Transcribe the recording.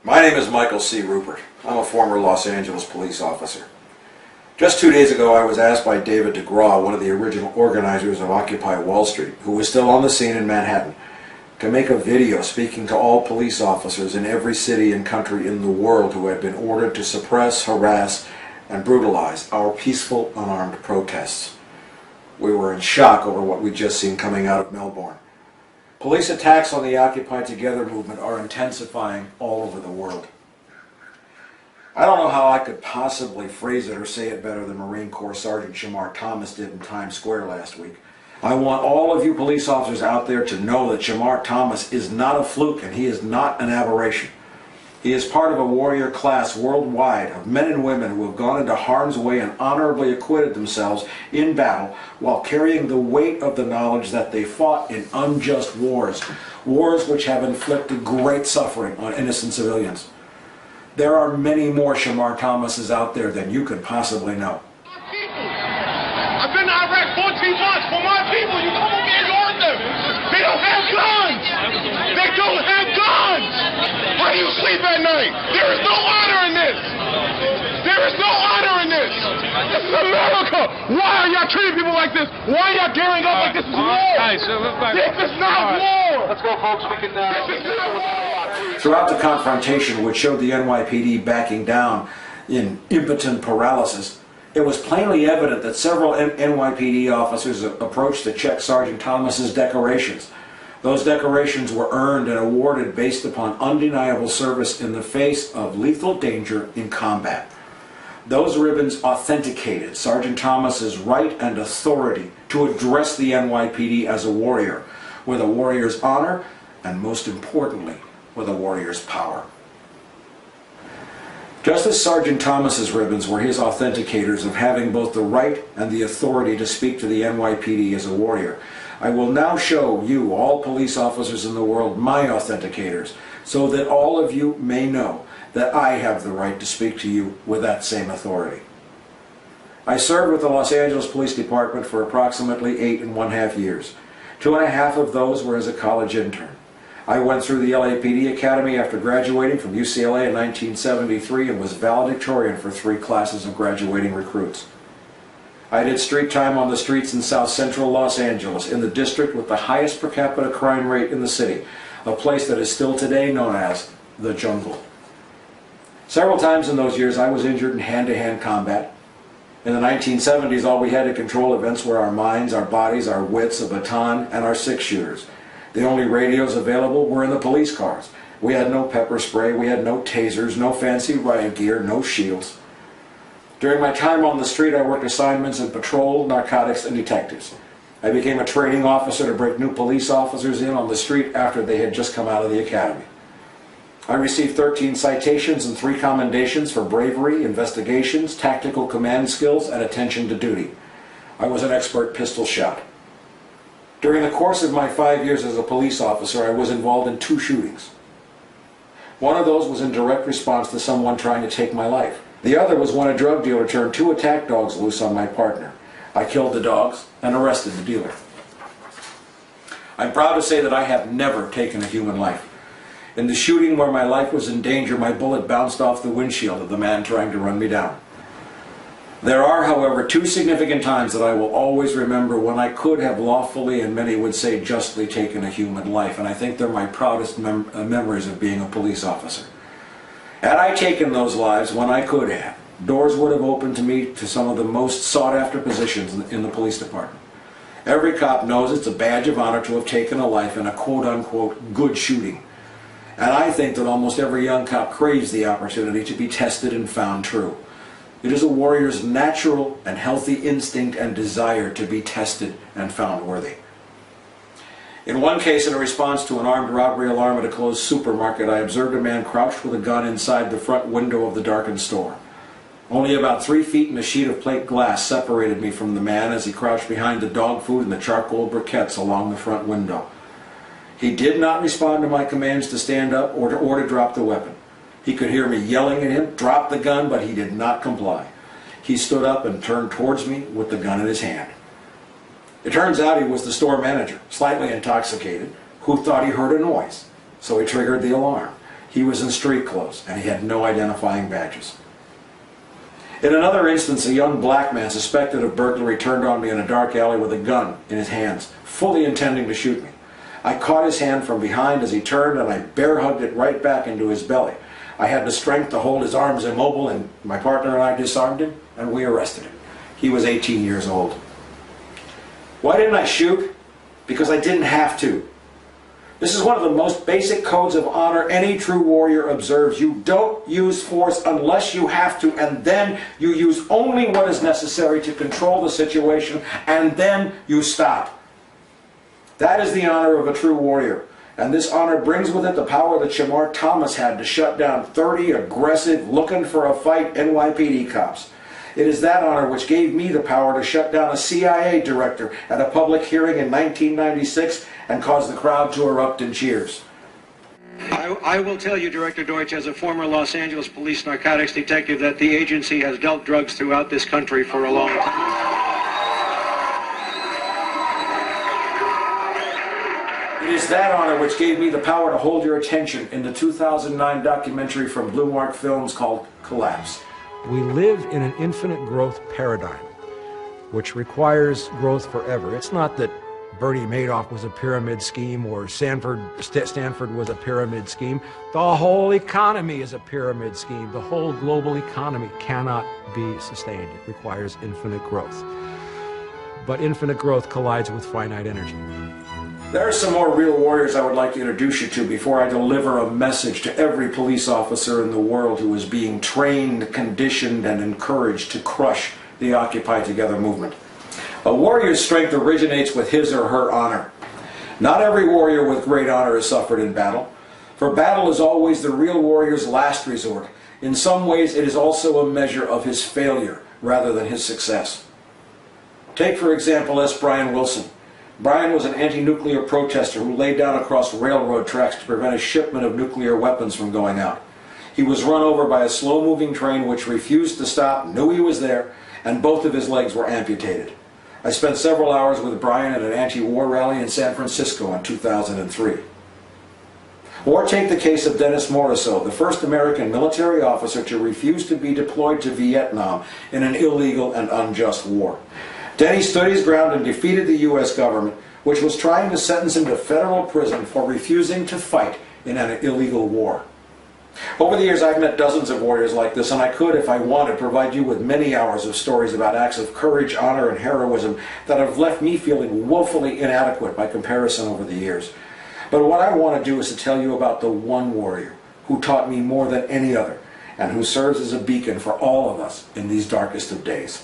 My name is Michael C. Rupert. I'm a former Los Angeles police officer. Just 2 days ago, I was asked by David DeGraw, one of the original organizers of Occupy Wall Street, who was still on the scene in Manhattan, to make a video speaking to all police officers in every city and country in the world who had been ordered to suppress, harass, and brutalize our peaceful, unarmed protests. We were in shock over what we'd just seen coming out of Melbourne. Police attacks on the Occupy Together movement are intensifying all over the world. I don't know how I could possibly phrase it or say it better than Marine Corps Sergeant Shamar Thomas did in Times Square last week. I want all of you police officers out there to know that Shamar Thomas is not a fluke and he is not an aberration. He is part of a warrior class worldwide of men and women who have gone into harm's way and honorably acquitted themselves in battle while carrying the weight of the knowledge that they fought in unjust wars, wars which have inflicted great suffering on innocent civilians. There are many more Shamar Thomases out there than you could possibly know. I've been to Iraq 14 months for my people. You come over here and hurt them. They don't have guns. They don't have guns. How do you sleep at night? There is no honor in this. There is no honor in this. This is America. Why are y'all treating people like this? Why are y'all gearing up like this is war? This is not war. Let's go, folks. We can. This is not war. Throughout the confrontation, which showed the NYPD backing down in impotent paralysis, it was plainly evident that several NYPD officers approached to check Sergeant Thomas's decorations. Those decorations were earned and awarded based upon undeniable service in the face of lethal danger in combat. Those ribbons authenticated Sergeant Thomas's right and authority to address the NYPD as a warrior, with a warrior's honor and, most importantly, with a warrior's power. Just as Sergeant Thomas's ribbons were his authenticators of having both the right and the authority to speak to the NYPD as a warrior, I will now show you, all police officers in the world, my authenticators, so that all of you may know that I have the right to speak to you with that same authority. I served with the Los Angeles Police Department for approximately 8.5 years. 2.5 of those were as a college intern. I went through the LAPD Academy after graduating from UCLA in 1973 and was valedictorian for 3 classes of graduating recruits. I did street time on the streets in South Central Los Angeles, in the district with the highest per capita crime rate in the city, a place that is still today known as the jungle. Several times in those years I was injured in hand-to-hand combat. In the 1970s, all we had to control events were our minds, our bodies, our wits, a baton, and our 6-shooters. The only radios available were in the police cars. We had no pepper spray, we had no tasers, no fancy riot gear, no shields. During my time on the street, I worked assignments in patrol, narcotics, and detectives. I became a training officer to break new police officers in on the street after they had just come out of the academy. I received 13 citations and 3 commendations for bravery, investigations, tactical command skills, and attention to duty. I was an expert pistol shot. During the course of my 5 years as a police officer, I was involved in 2 shootings. One of those was in direct response to someone trying to take my life. The other was when a drug dealer turned 2 attack dogs loose on my partner. I killed the dogs and arrested the dealer. I'm proud to say that I have never taken a human life. In the shooting where my life was in danger, my bullet bounced off the windshield of the man trying to run me down. There are, however, 2 significant times that I will always remember when I could have lawfully, and many would say justly, taken a human life, and I think they're my proudest memories of being a police officer. Had I taken those lives when I could have, doors would have opened to me to some of the most sought-after positions in the police department. Every cop knows it's a badge of honor to have taken a life in a quote-unquote good shooting. And I think that almost every young cop craves the opportunity to be tested and found true. It is a warrior's natural and healthy instinct and desire to be tested and found worthy. In one case, in a response to an armed robbery alarm at a closed supermarket, I observed a man crouched with a gun inside the front window of the darkened store. Only about 3 feet and a sheet of plate glass separated me from the man as he crouched behind the dog food and the charcoal briquettes along the front window. He did not respond to my commands to stand up or to drop the weapon. He could hear me yelling at him, "Drop the gun," but he did not comply. He stood up and turned towards me with the gun in his hand. It turns out he was the store manager, slightly intoxicated, who thought he heard a noise, so he triggered the alarm. He was in street clothes, and he had no identifying badges. In another instance, a young black man suspected of burglary turned on me in a dark alley with a gun in his hands, fully intending to shoot me. I caught his hand from behind as he turned, and I bear hugged it right back into his belly. I had the strength to hold his arms immobile, and my partner and I disarmed him, and we arrested him. He was 18 years old. Why didn't I shoot? Because I didn't have to. This is one of the most basic codes of honor any true warrior observes. You don't use force unless you have to, and then you use only what is necessary to control the situation, and then you stop. That is the honor of a true warrior. And this honor brings with it the power that Shamar Thomas had to shut down 30 aggressive, looking-for-a-fight NYPD cops. It is that honor which gave me the power to shut down a CIA director at a public hearing in 1996 and cause the crowd to erupt in cheers. I will tell you, Director Deutsch, as a former Los Angeles police narcotics detective, that the agency has dealt drugs throughout this country for a long time. It is that honor which gave me the power to hold your attention in the 2009 documentary from Blue Mark Films called Collapse. We live in an infinite growth paradigm, which requires growth forever. It's not that Bernie Madoff was a pyramid scheme or Stanford was a pyramid scheme. The whole economy is a pyramid scheme. The whole global economy cannot be sustained. It requires infinite growth. But infinite growth collides with finite energy. There are some more real warriors I would like to introduce you to before I deliver a message to every police officer in the world who is being trained, conditioned, and encouraged to crush the Occupy Together movement. A warrior's strength originates with his or her honor. Not every warrior with great honor has suffered in battle, for battle is always the real warrior's last resort. In some ways, it is also a measure of his failure rather than his success. Take, for example, S. Brian Wilson. Brian was an anti-nuclear protester who laid down across railroad tracks to prevent a shipment of nuclear weapons from going out. He was run over by a slow-moving train which refused to stop, knew he was there, and both of his legs were amputated. I spent several hours with Brian at an anti-war rally in San Francisco in 2003. Or take the case of Dennis Morisseau, the first American military officer to refuse to be deployed to Vietnam in an illegal and unjust war. Denny stood his ground and defeated the U.S. government, which was trying to sentence him to federal prison for refusing to fight in an illegal war. Over the years, I've met dozens of warriors like this, and I could, if I wanted, provide you with many hours of stories about acts of courage, honor, and heroism that have left me feeling woefully inadequate by comparison over the years. But what I want to do is to tell you about the one warrior who taught me more than any other, and who serves as a beacon for all of us in these darkest of days.